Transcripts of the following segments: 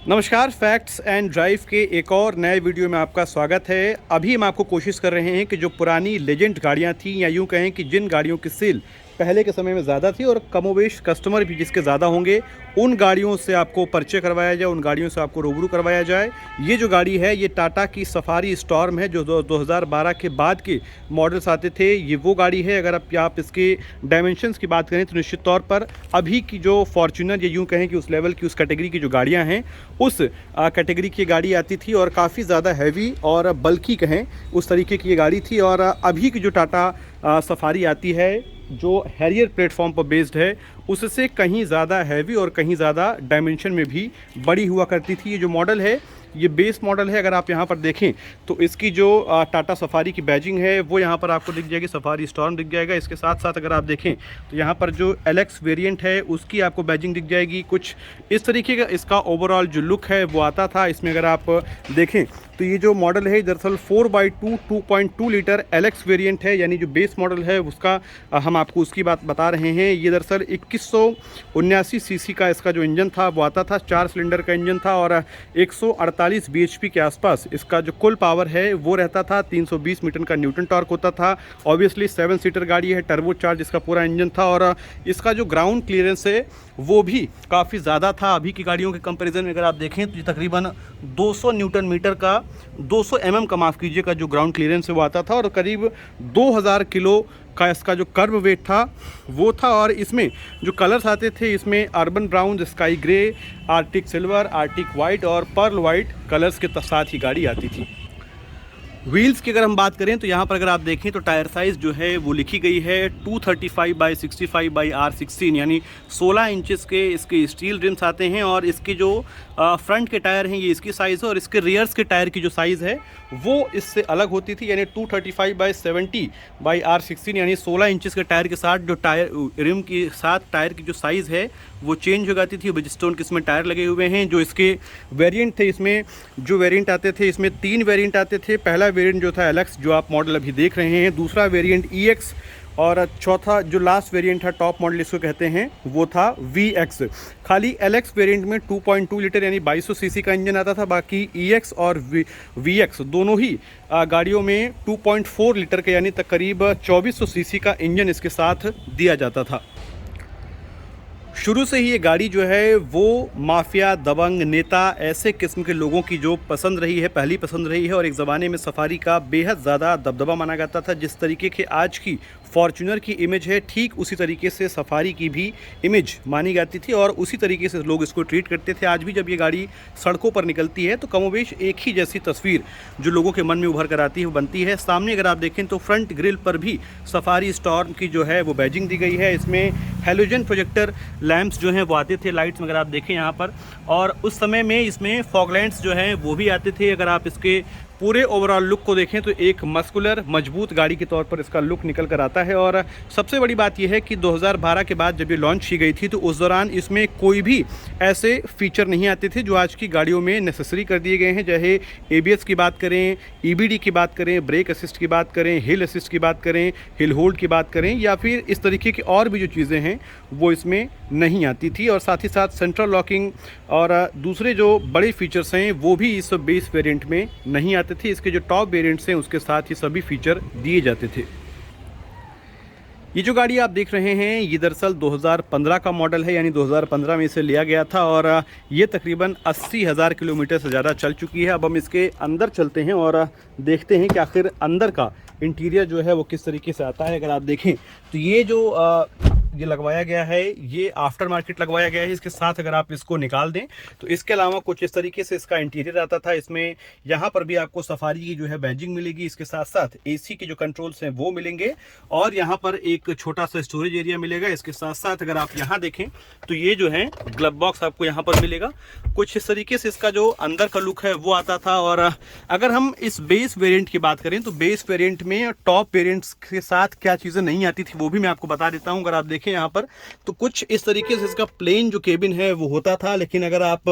नमस्कार, facts and drive के एक और नए वीडियो में आपका स्वागत है। अभी हम आपको कोशिश कर रहे हैं कि जो पुरानी लेजेंड गाड़ियां थी या यूं कहें कि जिन गाड़ियों की सेल पहले के समय में ज़्यादा थी और कमोवेश कस्टमर भी जिसके ज़्यादा होंगे, उन गाड़ियों से आपको परिचय करवाया जाए, उन गाड़ियों से आपको रूबरू करवाया जाए। ये जो गाड़ी है ये टाटा की सफारी स्टॉर्म है जो 2012 के बाद के मॉडल्स आते थे। ये वो गाड़ी है, अगर आप इसके डायमेंशंस की बात करें तो निश्चित तौर पर अभी की जो फॉर्च्यूनर या यूँ कहें कि उस लेवल की, उस कैटेगरी की जो गाड़ियाँ हैं, उस कैटेगरी की गाड़ी आती थी और काफ़ी ज़्यादा हैवी और बल्कि कहें उस तरीके की ये गाड़ी थी। और अभी की जो टाटा सफारी आती है जो हैरियर प्लेटफॉर्म पर बेस्ड है, उससे कहीं ज़्यादा हैवी और कहीं ज़्यादा डायमेंशन में भी बड़ी हुआ करती थी। ये जो मॉडल है ये बेस मॉडल है। अगर आप यहाँ पर देखें तो इसकी जो टाटा सफारी की बैजिंग है वो यहाँ पर आपको दिख जाएगी, सफारी स्टॉर्म दिख जाएगा। इसके साथ साथ अगर आप देखें तो यहाँ पर जो एलएक्स वेरिएंट है उसकी आपको बैजिंग दिख जाएगी। कुछ इस तरीके का इसका ओवरऑल जो लुक है वो आता था। इसमें अगर आप देखें तो ये जो मॉडल है दरअसल 4x2 2.2 लीटर एलएक्स वेरिएंट है, यानी जो बेस मॉडल है उसका हम आपको उसकी बात बता रहे हैं। ये दरअसल 2179 सीसी का इसका जो इंजन था वो आता था, 4 सिलेंडर का इंजन था और 148 बीएचपी के आसपास इसका जो कुल पावर है वो रहता था। 320 न्यूटन का न्यूटन टॉर्क होता था। ऑब्वियसली 7 सीटर गाड़ी है, टर्बो चार्ज इसका पूरा इंजन था और इसका जो ग्राउंड क्लियरेंस है वो भी काफ़ी ज़्यादा था। अभी की गाड़ियों के कंपैरिजन में अगर आप देखें तो ये तकरीबन 200 न्यूटन मीटर का, 200 का माफ़ कीजिएगा, जो ग्राउंड क्लियरेंस है वो आता था और करीब 2000 किलो का इसका जो कर्व वेट था वो था। और इसमें जो कलर्स आते थे, इसमें urban brown, sky grey, Arctic silver, Arctic white और पर्ल वाइट कलर्स के साथ ही गाड़ी आती थी। व्हील्स की अगर हम बात करें तो यहाँ पर अगर आप देखें तो टायर साइज़ जो है वो लिखी गई है 235/65/R16, यानी 16 इंचेस के इसके स्टील रिम्स आते हैं। और इसके जो फ्रंट के टायर हैं ये इसकी साइज़ है और इसके रियर्स के टायर की जो साइज़ है वो इससे अलग होती थी, यानी 235/70/R16, यानी 16 इंचेस के टायर के साथ जो टायर रिम के साथ टायर की जो साइज़ है वो चेंज हो जाती थी। ब्रिजस्टोन के इसमें टायर लगे हुए हैं। जो इसके वेरिएंट थे, इसमें जो वेरिएंट आते थे, इसमें 3 वेरिएंट आते थे। पहला वेरिएंट जो था एलएक्स, जो आप मॉडल अभी देख रहे हैं, दूसरा वेरिएंट ईएक्स और चौथा जो लास्ट वेरिएंट था, टॉप मॉडल इसको कहते हैं, वो था वीएक्स। खाली एलएक्स वेरिएंट में 2.2 लीटर यानी 2200 सीसी का इंजन आता था। बाकी ईएक्स और वीएक्स दोनों ही गाड़ियों में 2.4 लीटर के यानी करीब 2400 सीसी का इंजन इसके साथ दिया जाता था। शुरू से ही ये गाड़ी जो है वो माफिया, दबंग, नेता, ऐसे किस्म के लोगों की जो पसंद रही है, पहली पसंद रही है। और एक ज़माने में सफारी का बेहद ज़्यादा दबदबा माना जाता था। जिस तरीके के आज की फॉर्च्यूनर की इमेज है, ठीक उसी तरीके से सफारी की भी इमेज मानी जाती थी और उसी तरीके से लोग इसको ट्रीट करते थे। आज भी जब ये गाड़ी सड़कों पर निकलती है तो कमोवेश एक ही जैसी तस्वीर जो लोगों के मन में उभर कर आती है वो बनती है। सामने अगर आप देखें तो फ्रंट ग्रिल पर भी सफारी स्टॉर्म की जो है वो बैजिंग दी गई है। इसमें हेलोजन प्रोजेक्टर लैंप्स जो हैं वो आते थे लाइट्स में, अगर आप देखें यहाँ पर। और उस समय में इसमें फॉग लैंप्स जो हैं वो भी आते थे। अगर आप इसके पूरे ओवरऑल लुक को देखें तो एक मस्कुलर, मजबूत गाड़ी के तौर पर इसका लुक निकल कर आता है। और सबसे बड़ी बात यह है कि 2012 के बाद जब ये लॉन्च की गई थी तो उस दौरान इसमें कोई भी ऐसे फीचर नहीं आते थे जो आज की गाड़ियों में नेसेसरी कर दिए गए हैं। चाहे एबीएस की बात करें, ईबीडी की बात करें, ब्रेक असिस्ट की बात करें, हिल असिस्ट की बात करें, हिल होल्ड की बात करें, या फिर इस तरीके की और भी जो चीज़ें हैं वो इसमें नहीं आती थी। और साथ ही साथ सेंट्रल लॉकिंग और दूसरे जो बड़े फीचर्स हैं वो भी इस बेस वेरिएंट में नहीं आते थे। इसके जो टॉप वेरिएंट्स हैं उसके साथ ही सभी फीचर दिए जाते थे। ये जो गाड़ी आप देख रहे हैं ये दरअसल 2015 का मॉडल है, यानी 2015 में इसे लिया गया था और ये तकरीबन 80,000 किलोमीटर से ज़्यादा चल चुकी है। अब हम इसके अंदर चलते हैं और देखते हैं कि आखिर अंदर का इंटीरियर जो है वो किस तरीके से आता है। अगर आप देखें तो ये जो ये लगवाया गया है ये आफ्टर मार्केट लगवाया गया है। इसके साथ अगर आप इसको निकाल दें तो इसके अलावा कुछ इस तरीके से इसका इंटीरियर आता था। इसमें यहाँ पर भी आपको सफारी की जो है बैजिंग मिलेगी। इसके साथ साथ एसी के जो कंट्रोल्स हैं वो मिलेंगे और यहाँ पर एक छोटा सा स्टोरेज एरिया मिलेगा। इसके साथ साथ अगर आप यहाँ देखें तो ये जो है ग्लव बॉक्स आपको यहाँ पर मिलेगा। कुछ इस तरीके से इसका जो अंदर का लुक है वो आता था। और अगर हम इस बेस वेरिएंट की बात करें तो बेस वेरिएंट में टॉप वेरिएंट्स के साथ क्या चीज़ें नहीं आती थी वो भी मैं आपको बता देता हूँ। अगर आप देखें यहाँ पर तो कुछ इस तरीके से इसका प्लेन जो केबिन है वो होता था। लेकिन अगर आप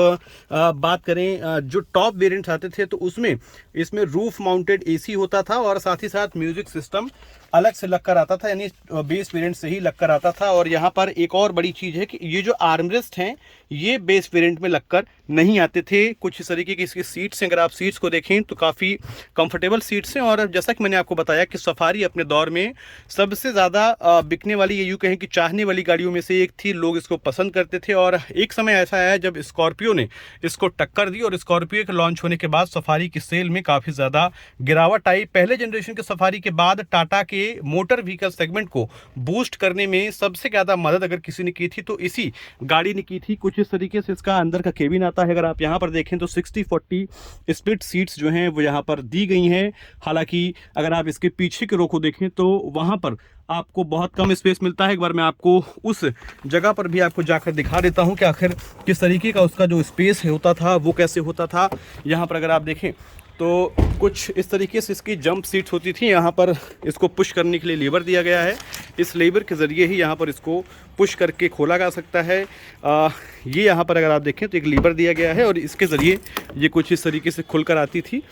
बात करें जो टॉप वेरिएंट्स आते थे तो उसमें इसमें रूफ माउंटेड एसी होता था और साथ ही साथ म्यूजिक सिस्टम अलग से लगकर आता था, यानी बेस वेरिएंट से ही लगकर आता था। और यहाँ पर एक और बड़ी चीज़ है कि ये जो आर्मरेस्ट हैं ये बेस वेरिएंट में लगकर नहीं आते थे। कुछ इस तरीके की इसकी सीट्स हैं, अगर आप सीट्स को देखें तो काफ़ी कंफर्टेबल सीट्स हैं। और जैसा कि मैंने आपको बताया कि सफारी अपने दौर में सबसे ज़्यादा बिकने वाली, ये यूँ कहें कि चाहने वाली गाड़ियों में से एक थी। लोग इसको पसंद करते थे और एक समय ऐसा आया जब स्कॉर्पियो ने इसको टक्कर दी और स्कॉर्पियो के लॉन्च होने के बाद सफारी की सेल में काफ़ी ज़्यादा गिरावट आई। पहले जनरेशन के सफारी के बाद टाटा के मोटर व्हीकल सेगमेंट को बूस्ट करने में सबसे ज़्यादा मदद अगर किसी ने की थी तो इसी गाड़ी ने की थी। कुछ इस तरीके से इसका अंदर का केबिन आता है। अगर आप यहाँ पर देखें तो 60-40 स्प्लिट सीट्स जो हैं वो यहाँ पर दी गई हैं। हालांकि अगर आप इसके पीछे के रो को देखें तो वहाँ पर आपको बहुत कम स्पेस मिलता है। एक बार मैं आपको उस जगह पर भी आपको जाकर दिखा देता हूँ कि आखिर किस तरीके का उसका जो स्पेस होता था वो कैसे होता था। यहाँ पर अगर आप देखें तो कुछ इस तरीके से इसकी जंप सीट्स होती थी। यहाँ पर इसको पुश करने के लिए लीवर दिया गया है। इस लीवर के ज़रिए ही यहाँ पर इसको पुश करके खोला जा सकता है। ये यहाँ पर अगर आप देखें तो एक लीवर दिया गया है और इसके ज़रिए ये कुछ इस तरीके से खुलकर आती थी।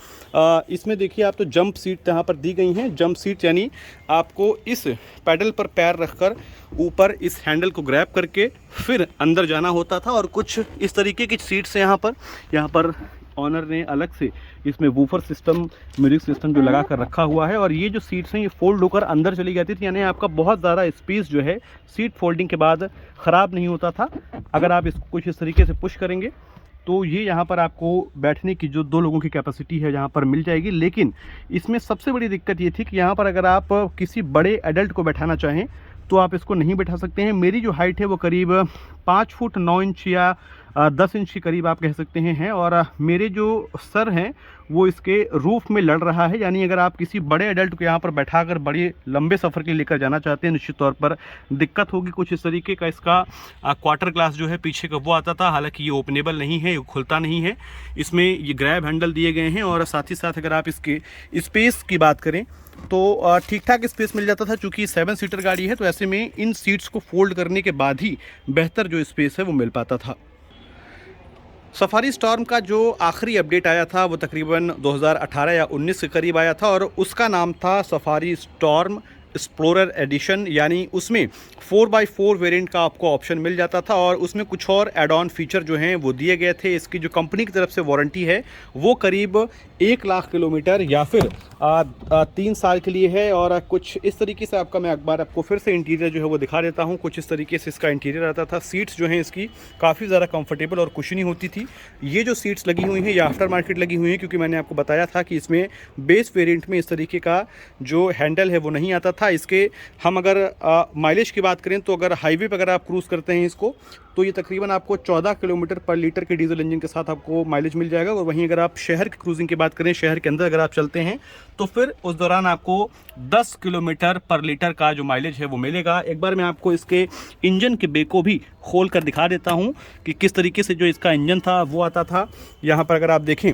इसमें देखिए आप तो जंप सीट यहाँ पर दी गई हैं। जंप सीट यानी आपको इस पैडल पर पैर रखकर ऊपर इस हैंडल को ग्रैब करके फिर अंदर जाना होता था। और कुछ इस तरीके की सीट्स हैं यहाँ पर ऑनर ने अलग से इसमें वूफर सिस्टम, म्यूजिक सिस्टम जो लगा कर रखा हुआ है। और ये जो सीट्स हैं ये फोल्ड होकर अंदर चली जाती थी, यानी आपका बहुत ज़्यादा स्पेस जो है सीट फोल्डिंग के बाद ख़राब नहीं होता था। अगर आप इसको कुछ इस तरीके से पुश करेंगे तो ये यहाँ पर आपको बैठने की जो 2 लोगों की कैपेसिटी है यहाँ पर मिल जाएगी। लेकिन इसमें सबसे बड़ी दिक्कत ये थी कि यहाँ पर अगर आप किसी बड़े एडल्ट को बैठाना चाहें तो आप इसको नहीं बैठा सकते हैं। मेरी जो हाइट है वो करीब 5 फुट 9 इंच या 10 इंच के करीब आप कह सकते हैं और मेरे जो सर हैं वो इसके रूफ में लड़ रहा है। यानी अगर आप किसी बड़े एडल्ट को यहाँ पर बैठाकर बड़े लंबे सफ़र के लिए लेकर जाना चाहते हैं निश्चित तौर पर दिक्कत होगी। कुछ इस तरीके का इसका क्वार्टर ग्लास जो है पीछे का वो आता था। हालांकि ये ओपनेबल नहीं है, ये खुलता नहीं है। इसमें ये ग्रैब हैंडल दिए गए हैं और साथ ही साथ अगर आप इसके स्पेस की बात करें तो ठीक ठाक स्पेस मिल जाता था। चूँकि 7 सीटर गाड़ी है तो ऐसे में इन सीट्स को फोल्ड करने के बाद ही बेहतर जो स्पेस है वो मिल पाता था। सफारी स्टॉर्म का जो आखिरी अपडेट आया था वो तकरीबन 2018 या 19 के करीब आया था और उसका नाम था सफारी स्टॉर्म एक्सप्लोरर एडिशन। यानी उसमें 4x4 वेरिएंट का आपको ऑप्शन मिल जाता था और उसमें कुछ और एड ऑन फीचर जो हैं वो दिए गए थे। इसकी जो कंपनी की तरफ से वारंटी है वो करीब 1 लाख किलोमीटर या फिर 3 साल के लिए है। और कुछ इस तरीके से मैं एक बार आपको फिर से इंटीरियर जो है वो दिखा देता हूँ। कुछ इस तरीके से इसका इंटीरियर आता था। सीट्स जो हैं इसकी काफ़ी ज़्यादा कंफर्टेबल और कुशनी होती थी। ये जो सीट्स लगी हुई हैं ये आफ्टर मार्केट लगी हुई हैं, क्योंकि मैंने आपको बताया था कि इसमें बेस वेरिएंट में इस तरीके का जो हैंडल है वो नहीं आता था। इसके हम अगर माइलेज की बात करें तो अगर हाईवे पर अगर आप क्रूज़ करते हैं इसको तो ये तकरीबन आपको 14 किलोमीटर पर लीटर के डीजल इंजन के साथ आपको माइलेज मिल जाएगा। और वहीं अगर आप शहर की क्रूजिंग की बात करें, शहर के अंदर अगर आप चलते हैं तो फिर उस दौरान आपको 10 किलोमीटर पर लीटर का जो माइलेज है वो मिलेगा। एक बार मैं आपको इसके इंजन के बे को भी खोल कर दिखा देता हूँ कि किस तरीके से जो इसका इंजन था वो आता था। यहाँ पर अगर आप देखें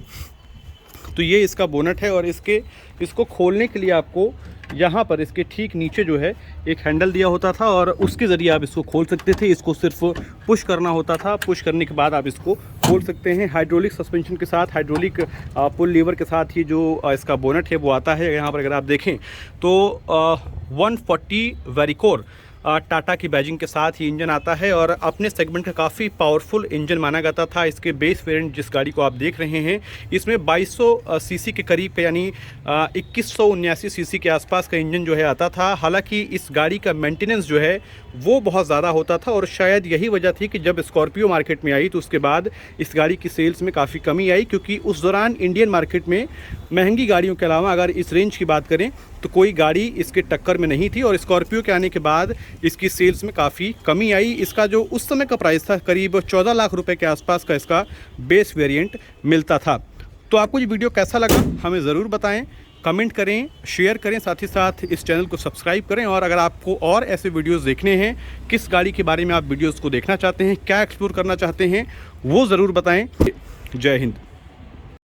तो ये इसका बोनट है और इसको खोलने के लिए आपको यहाँ पर इसके ठीक नीचे जो है एक हैंडल दिया होता था और उसके ज़रिए आप इसको खोल सकते थे। इसको सिर्फ पुश करना होता था, पुश करने के बाद आप इसको खोल सकते हैं। हाइड्रोलिक सस्पेंशन के साथ, हाइड्रोलिक पुल लीवर के साथ ही जो इसका बोनट है वो आता है। यहाँ पर अगर आप देखें तो 140 वेरिकोर टाटा की बैजिंग के साथ ही इंजन आता है और अपने सेगमेंट का काफ़ी पावरफुल इंजन माना जाता था। इसके बेस वेरिएंट जिस गाड़ी को आप देख रहे हैं इसमें 2200 सीसी के करीब यानी 2179 सीसी के आसपास का इंजन जो है आता था। हालांकि इस गाड़ी का मेंटेनेंस जो है वो बहुत ज़्यादा होता था और शायद यही वजह थी कि जब स्कॉर्पियो मार्केट में आई तो उसके बाद इस गाड़ी की सेल्स में काफ़ी कमी आई, क्योंकि उस दौरान इंडियन मार्केट में महंगी गाड़ियों के अलावा अगर इस रेंज की बात करें तो कोई गाड़ी इसके टक्कर में नहीं थी। और स्कॉर्पियो के आने के बाद इसकी सेल्स में काफ़ी कमी आई। इसका जो उस समय का प्राइस था करीब 14 लाख रुपए के आसपास का इसका बेस वेरिएंट मिलता था। तो आपको ये वीडियो कैसा लगा हमें ज़रूर बताएं, कमेंट करें, शेयर करें, साथ ही साथ इस चैनल को सब्सक्राइब करें। और अगर आपको और ऐसे वीडियोस देखने हैं, किस गाड़ी के बारे में आप वीडियोस को देखना चाहते हैं, क्या एक्सप्लोर करना चाहते हैं, वो ज़रूर बताएं। जय हिंद।